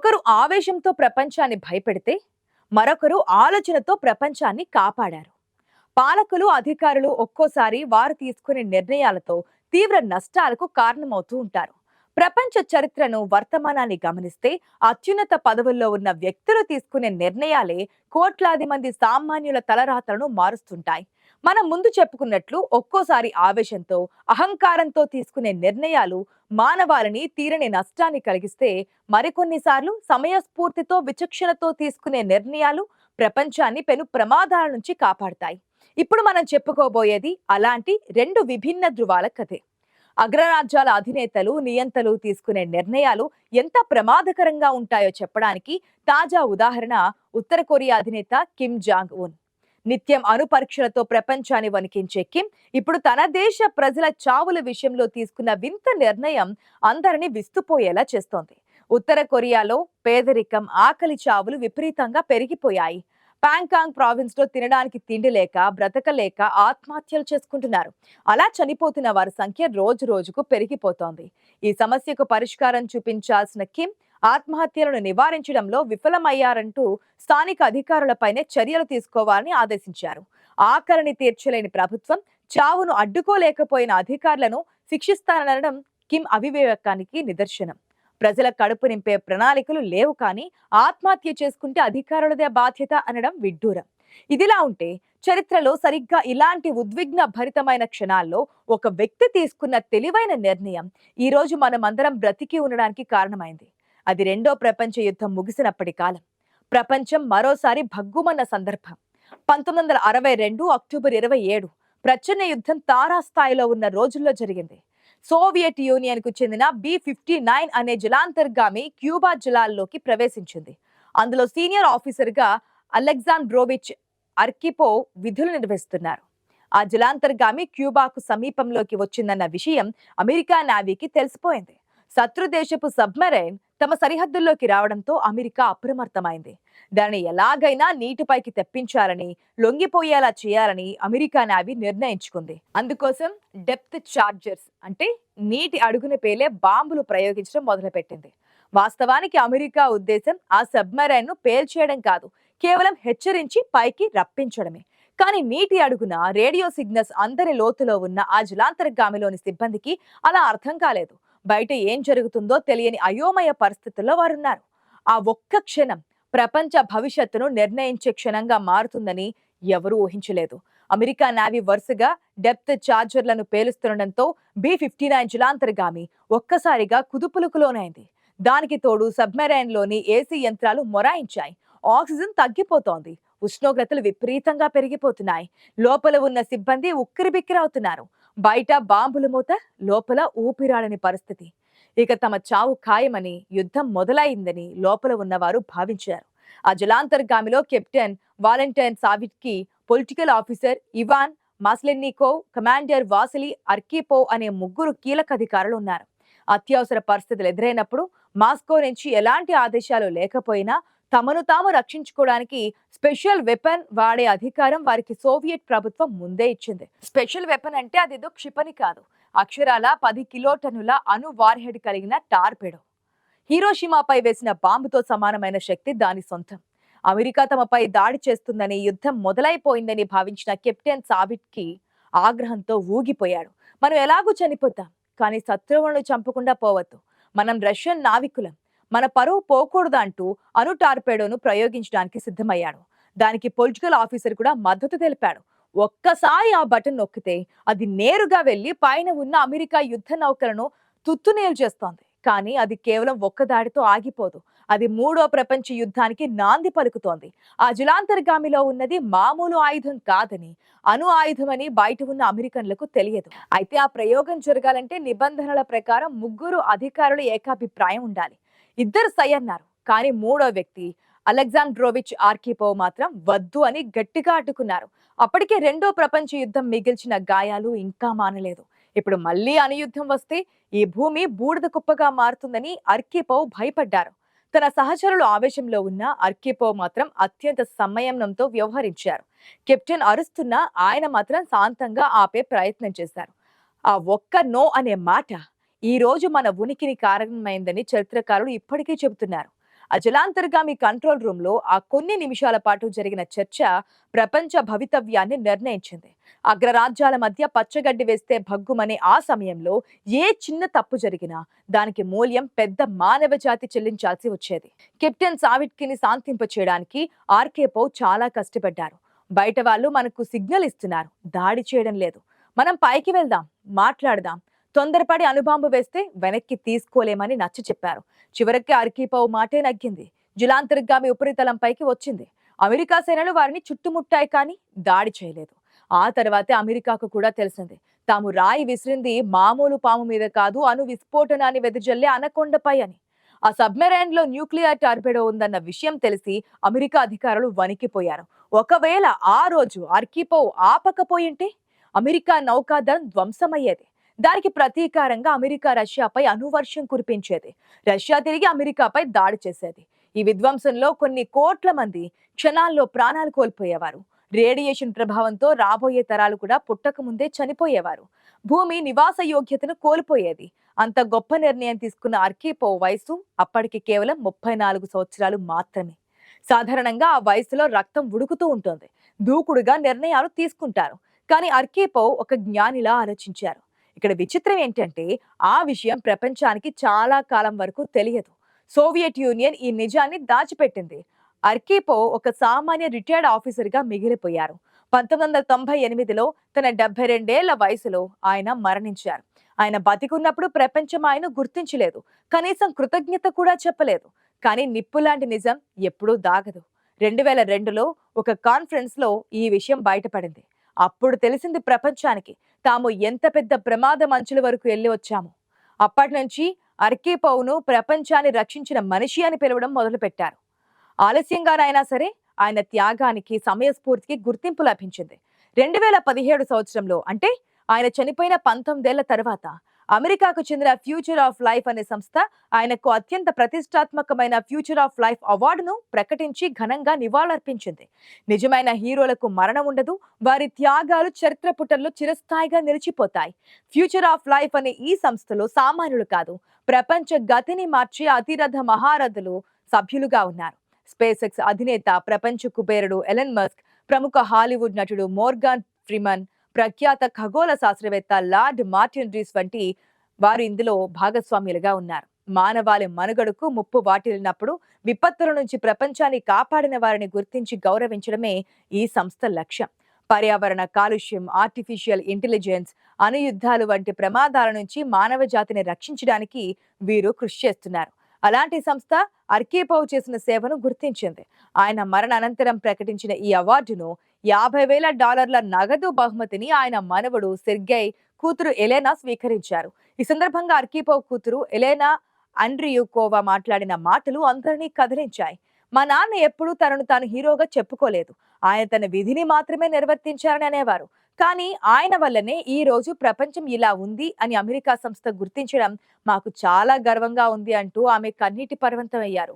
ఒకరు ఆవేశంతో ప్రపంచాన్ని భయపెడితే మరొకరు ఆలోచనతో ప్రపంచాన్ని కాపాడారు. పాలకులు, అధికారులు ఒక్కోసారి వారు తీసుకునే నిర్ణయాలతో తీవ్ర నష్టాలకు కారణమవుతూ ఉంటారు. ప్రపంచ చరిత్రను, వర్తమానాన్ని గమనిస్తే అత్యున్నత పదవుల్లో ఉన్న వ్యక్తులు తీసుకునే నిర్ణయాలే కోట్లాది మంది సామాన్యుల తలరాతలను మారుస్తుంటాయి. మనం ముందు చెప్పుకున్నట్లు ఒక్కోసారి ఆవేశంతో, అహంకారంతో తీసుకునే నిర్ణయాలు మానవాళిని తీరని నష్టాన్ని కలిగిస్తే, మరికొన్నిసార్లు సమయస్ఫూర్తితో, విచక్షణతో తీసుకునే నిర్ణయాలు ప్రపంచాన్ని పెను ప్రమాదాల నుంచి కాపాడతాయి. ఇప్పుడు మనం చెప్పుకోబోయేది అలాంటి రెండు విభిన్న ధృవాల కథే. అగ్రరాజ్యాల అధినేతలు, నియంతలు తీసుకునే నిర్ణయాలు ఎంత ప్రమాదకరంగా ఉంటాయో చెప్పడానికి తాజా ఉదాహరణ ఉత్తర కొరియా అధినేత కిమ్ జాంగ్ ఉన్. నిత్యం అణుపరీక్షలతో ప్రపంచాన్ని వణికించే కిమ్ ఇప్పుడు తన దేశ ప్రజల చావుల విషయంలో తీసుకున్న వింత నిర్ణయం అందరినీ విస్తుపోయేలా చేస్తోంది. ఉత్తర కొరియాలో పేదరికం, ఆకలి చావులు విపరీతంగా పెరిగిపోయాయి. పాంకాంగ్ ప్రావిన్స్ లో తినడానికి తిండి లేక, బ్రతకలేక ఆత్మహత్యలు చేసుకుంటున్నారు. అలా చనిపోతున్న వారి సంఖ్య రోజు రోజుకు పెరిగిపోతోంది. ఈ సమస్యకు పరిష్కారం చూపించాల్సిన కిమ్ ఆత్మహత్యలను నివారించడంలో విఫలమయ్యారంటూ స్థానిక అధికారులపైనే చర్యలు తీసుకోవాలని ఆదేశించారు. ఆకలిని తీర్చలేని ప్రభుత్వం, చావును అడ్డుకోలేకపోయిన అధికారులను శిక్షిస్తాననడం కిమ్ అవివేకానికి నిదర్శనం. ప్రజల కడుపు నింపే ప్రణాళికలు లేవు, కానీ ఆత్మహత్య చేసుకుంటే అధికారులదే బాధ్యత అనడం విడ్డూరం. ఇదిలా ఉంటే చరిత్రలో సరిగ్గా ఇలాంటి ఉద్విగ్న భరితమైన క్షణాల్లో ఒక వ్యక్తి తీసుకున్న తెలివైన నిర్ణయం ఈ రోజు మనమందరం బ్రతికి ఉండడానికి కారణమైంది. అది రెండో ప్రపంచ యుద్ధం ముగిసినప్పటి కాలం. ప్రపంచం మరోసారి భగ్గుమన్న సందర్భం 1962 అక్టోబర్ 27 ప్రచన్న యుద్ధం తారాస్థాయిలో ఉన్న రోజుల్లో జరిగింది. సోవియట్ యూనియన్ కు చెందిన B-59 అనే జలాంతర్గామి క్యూబా జలాల్లోకి ప్రవేశించింది. అందులో సీనియర్ ఆఫీసర్ గా అలెగ్జాండ్రోవిచ్ అర్కిపోవ్ విధులు నిర్వహిస్తున్నారు. ఆ జలాంతర్గామి క్యూబాకు సమీపంలోకి వచ్చిందన్న విషయం అమెరికా నేవీకి తెలిసిపోయింది. శత్రు దేశపు సబ్మెరైన్ తమ సరిహద్దుల్లోకి రావడంతో అమెరికా అప్రమత్తమైంది. దాన్ని ఎలాగైనా నీటిపైకి తెప్పించాలని, లొంగిపోయేలా చేయాలని అమెరికా నేవీ నిర్ణయించుకుంది. అందుకోసం డెప్త్ చార్జర్స్ అంటే నీటి అడుగున పేలే బాంబులు ప్రయోగించడం మొదలుపెట్టింది. వాస్తవానికి అమెరికా ఉద్దేశం ఆ సబ్మెరైన్ ను పేల్చేయడం కాదు, కేవలం హెచ్చరించి పైకి రప్పించడమే. కానీ నీటి అడుగున రేడియో సిగ్నల్స్ అందని లోతులో ఉన్న ఆ జలాంతర్గామిలోని సిబ్బందికి అలా అర్థం కాలేదు. బయట ఏం జరుగుతుందో తెలియని అయోమయ పరిస్థితుల్లో వారున్నారు. ఆ ఒక్క క్షణం ప్రపంచ భవిష్యత్తును నిర్ణయించే క్షణంగా మారుతుందని ఎవరూ ఊహించలేదు. అమెరికా నేవీ వరుసగా డెప్త్ చార్జర్లను పేలుస్తుండటంతో B-59 జలాంతర్గామి ఒక్కసారిగా కుదుపులకు లోనైంది. దానికి తోడు సబ్మెరైన్ లోని ఏసీ యంత్రాలు మొరాయించాయి. ఆక్సిజన్ తగ్గిపోతోంది. ఉష్ణోగ్రతలు విపరీతంగా పెరిగిపోతున్నాయి. లోపల ఉన్న సిబ్బంది ఉక్కిరిబిక్కిరవుతున్నారు. బయట బాంబుల మూత, లోపల ఊపిరాడని పరిస్థితి. ఇక తమ చావు ఖాయమని, యుద్ధం మొదలైందని లోపల ఉన్నవారు భావించారు. ఆ జలాంతర్గామిలో captain Valentin Savitsky, political officer Ivan Maslennikov, commander Vasili Arkhipov అనే ముగ్గురు కీలక అధికారులు ఉన్నారు. అత్యవసర పరిస్థితులు ఎదురైనప్పుడు మాస్కో నుంచి ఎలాంటి ఆదేశాలు లేకపోయినా తమను తాము రక్షించుకోవడానికి స్పెషల్ వెపన్ వాడే అధికారం వారికి సోవియట్ ప్రభుత్వం ముందే ఇచ్చింది. స్పెషల్ వెపన్ అంటే అదేదో క్షిపణి కాదు, అక్షరాల 10 కిలోటన్నుల అణు వార్హెడ్ కలిగిన టార్పెడో. హీరోషిమాపై వేసిన బాంబుతో సమానమైన శక్తి దాని సొంతం. అమెరికా తమపై దాడి చేస్తుందని, యుద్ధం మొదలైపోయిందని భావించిన కెప్టెన్ సావిట్కి ఆగ్రహంతో ఊగిపోయాడు. మనం ఎలాగూ చనిపోతాం, కానీ శత్రువులను చంపకుండా పోవద్దు. మనం రష్యన్ నావికులం, మన పరువు పోకూడదు అంటూ అణు టార్పెడోను ప్రయోగించడానికి సిద్ధమయ్యాడు. దానికి పొలిటికల్ ఆఫీసర్ కూడా మద్దతు తెలిపాడు. ఒక్కసారి ఆ బటన్ నొక్కితే అది నేరుగా వెళ్లి పైన ఉన్న అమెరికా యుద్ధ నౌకలను తుత్తునేలు చేస్తోంది. కానీ అది కేవలం ఒక్క దాడితో ఆగిపోదు. అది మూడో ప్రపంచ యుద్ధానికి నాంది పలుకుతోంది. ఆ జలాంతర్గామిలో ఉన్నది మామూలు ఆయుధం కాదని, అణు ఆయుధమని బయట ఉన్న అమెరికన్లకు తెలియదు. అయితే ఆ ప్రయోగం జరగాలంటే నిబంధనల ప్రకారం ముగ్గురు అధికారుల ఏకాభిప్రాయం ఉండాలి. ఇద్దరు సై అన్నారు, కానీ మూడో వ్యక్తి అలెగ్జాండ్రోవిచ్ ఆర్కిపోవ్ మాత్రం వద్దు అని గట్టిగా అడ్డుకున్నారు. అప్పటికే రెండో ప్రపంచ యుద్ధం మిగిల్చిన గాయాలు ఇంకా మానలేదు. ఇప్పుడు మళ్లీ అణుయుద్ధం వస్తే ఈ భూమి బూడిద కుప్పగా మారుతుందని అర్కిపోవ్ భయపడ్డారు. తన సహచరులు ఆవేశంలో ఉన్న అర్కిపోవ్ మాత్రం అత్యంత సంయమనంతో వ్యవహరించారు. కెప్టెన్ అరుస్తున్నా ఆయన మాత్రం శాంతంగా ఆపే ప్రయత్నం చేశారు. ఆ ఒక్క నో అనే మాట ఈ రోజు మన ఉనికిని కారణమైందని చరిత్రకారులు ఇప్పటికీ చెబుతున్నారు. ఆ జలాంతర్గామి కంట్రోల్ రూమ్ లో ఆ కొన్ని నిమిషాల పాటు జరిగిన చర్చ ప్రపంచ భవితవ్యాన్ని నిర్ణయించింది. అగ్రరాజ్యాల మధ్య పచ్చగడ్డి వేస్తే భగ్గుమనే ఆ సమయంలో ఏ చిన్న తప్పు జరిగినా దానికి మూల్యం పెద్ద మానవ జాతి చెల్లించాల్సి వచ్చేది. కెప్టెన్ సావిట్కిని శాంతింప చేయడానికి ఆర్కేపో చాలా కష్టపడ్డారు. బయట వాళ్ళు మనకు సిగ్నల్ ఇస్తున్నారు, దాడి చేయడం లేదు, మనం పైకి వెళ్దాం, మాట్లాడదాం, తొందరపడి అణుబాంబు వేస్తే వెనక్కి తీసుకోలేమని నచ్చ చెప్పారు. చివరికి అర్కీపవ్ మాటే నగ్గింది. జలాంతర్గామి ఉపరితలంపైకి వచ్చింది. అమెరికా సేనలు వారిని చుట్టుముట్టాయి, కానీ దాడి చేయలేదు. ఆ తర్వాతే అమెరికాకు కూడా తెలిసింది, తాము రాయి విసిరింది మామూలు పాము మీద కాదు, అణు విస్ఫోటనాన్ని వెదజల్లే అనకొండపై అని. ఆ సబ్మెరైన్ లో న్యూక్లియర్ టార్పెడో ఉందన్న విషయం తెలిసి అమెరికా అధికారులు వణికిపోయారు. ఒకవేళ ఆ రోజు అర్కీపవ్ ఆపకపోయింటే అమెరికా నౌకాదళం ధ్వంసమయ్యేది. దానికి ప్రతీకారంగా అమెరికా రష్యాపై అణువర్షం కురిపించేది. రష్యా తిరిగి అమెరికాపై దాడి చేసేది. ఈ విధ్వంసంలో కొన్ని కోట్ల మంది క్షణాల్లో ప్రాణాలు కోల్పోయేవారు. రేడియేషన్ ప్రభావంతో రాబోయే తరాలు కూడా పుట్టక ముందే చనిపోయేవారు. భూమి నివాస యోగ్యతను కోల్పోయేది. అంత గొప్ప నిర్ణయం తీసుకున్న అర్కీపవ్ వయసు అప్పటికి కేవలం 34 సంవత్సరాలు మాత్రమే. సాధారణంగా ఆ వయసులో రక్తం ఉడుకుతూ ఉంటుంది, దూకుడుగా నిర్ణయాలు తీసుకుంటారు. కానీ అర్కీపవ్ ఒక జ్ఞానిలా ఆలోచించారు. ఇక్కడ విచిత్రం ఏంటంటే ఆ విషయం ప్రపంచానికి చాలా కాలం వరకు తెలియదు. సోవియట్ యూనియన్ ఈ నిజాన్ని దాచిపెట్టింది. అర్కీపో ఒక సామాన్య రిటైర్డ్ ఆఫీసర్ గా మిగిలిపోయారు. 1998లో తన 72 వయసులో ఆయన మరణించారు. ఆయన బతికున్నప్పుడు ప్రపంచం ఆయన గుర్తించలేదు, కనీసం కృతజ్ఞత కూడా చెప్పలేదు. కానీ నిప్పు లాంటి నిజం ఎప్పుడూ దాగదు. 2002లో ఒక కాన్ఫరెన్స్ లో ఈ విషయం బయటపడింది. అప్పుడు తెలిసింది ప్రపంచానికి, తాము ఎంత పెద్ద ప్రమాదం అంచుల వరకు వెళ్ళి వచ్చాము. అప్పటి నుంచి అర్కీపవ్ను ప్రపంచాన్ని రక్షించిన మనిషి అని పిలవడం మొదలుపెట్టారు. ఆలస్యంగానైనా సరే ఆయన త్యాగానికి, సమయస్ఫూర్తికి గుర్తింపు లభించింది. 2017 సంవత్సరంలో, అంటే ఆయన చనిపోయిన 19 ఏళ్ల తర్వాత, అమెరికాకు చెందిన ఫ్యూచర్ ఆఫ్ లైఫ్ అనే సంస్థ ఆయనకు అత్యంత ప్రతిష్టాత్మకమైన ఫ్యూచర్ ఆఫ్ లైఫ్ అవార్డును ప్రకటించి ఘనంగా నివాళులర్పించింది. నిజమైన హీరోలకు మరణం ఉండదు, వారి త్యాగాలు చరిత్ర పుటల్లో చిరస్థాయిగా నిలిచిపోతాయి. ఫ్యూచర్ ఆఫ్ లైఫ్ అనే ఈ సంస్థలో సామాన్యులు కాదు, ప్రపంచ గతిని మార్చే అతిరథ మహారథులు సభ్యులుగా ఉన్నారు. స్పేస్ ఎక్స్ అధినేత, ప్రపంచ కుబేరుడు ఎలన్ మస్క్, ప్రముఖ హాలీవుడ్ నటుడు మోర్గాన్ ఫ్రీమన్, ప్రఖ్యాత ఖగోళ శాస్త్రవేత్త లార్డ్ మార్టిన్ రీస్ వంటి వారు ఇందులో భాగస్వామ్యులుగా ఉన్నారు. మానవాళి మనుగడకు ముప్పు వాటిల్లినప్పుడు విపత్తుల నుంచి ప్రపంచాన్ని కాపాడిన వారిని గుర్తించి గౌరవించడమే ఈ సంస్థ లక్ష్యం. పర్యావరణ కాలుష్యం, ఆర్టిఫిషియల్ ఇంటెలిజెన్స్, అణుయుద్ధాలు వంటి ప్రమాదాల నుంచి మానవ జాతిని రక్షించడానికి వీరు కృషి చేస్తున్నారు. అలాంటి సంస్థ అర్కీపవ్ చేసిన సేవను గుర్తించింది. ఆయన మరణ అనంతరం ప్రకటించిన ఈ అవార్డును $50,000 నగదు బహుమతిని ఆయన మనవడు సెర్గెయ్ కూతురు ఎలెనా స్వీకరించారు. ఈ సందర్భంగా అర్కీపవ్ కూతురు ఎలెనా అండ్రియుకోవా మాట్లాడిన మాటలు అందరినీ కదిలించాయి. మా నాన్న ఎప్పుడూ తనను తాను హీరోగా చెప్పుకోలేదు, ఆయన తన విధిని మాత్రమే నిర్వర్తించారని అనేవారు. కానీ ఆయన వల్లనే ఈ రోజు ప్రపంచం ఇలా ఉంది అని అమెరికా సంస్థ గుర్తించడం మాకు చాలా గర్వంగా ఉంది అంటూ ఆమె కన్నీటి పర్వంతమయ్యారు.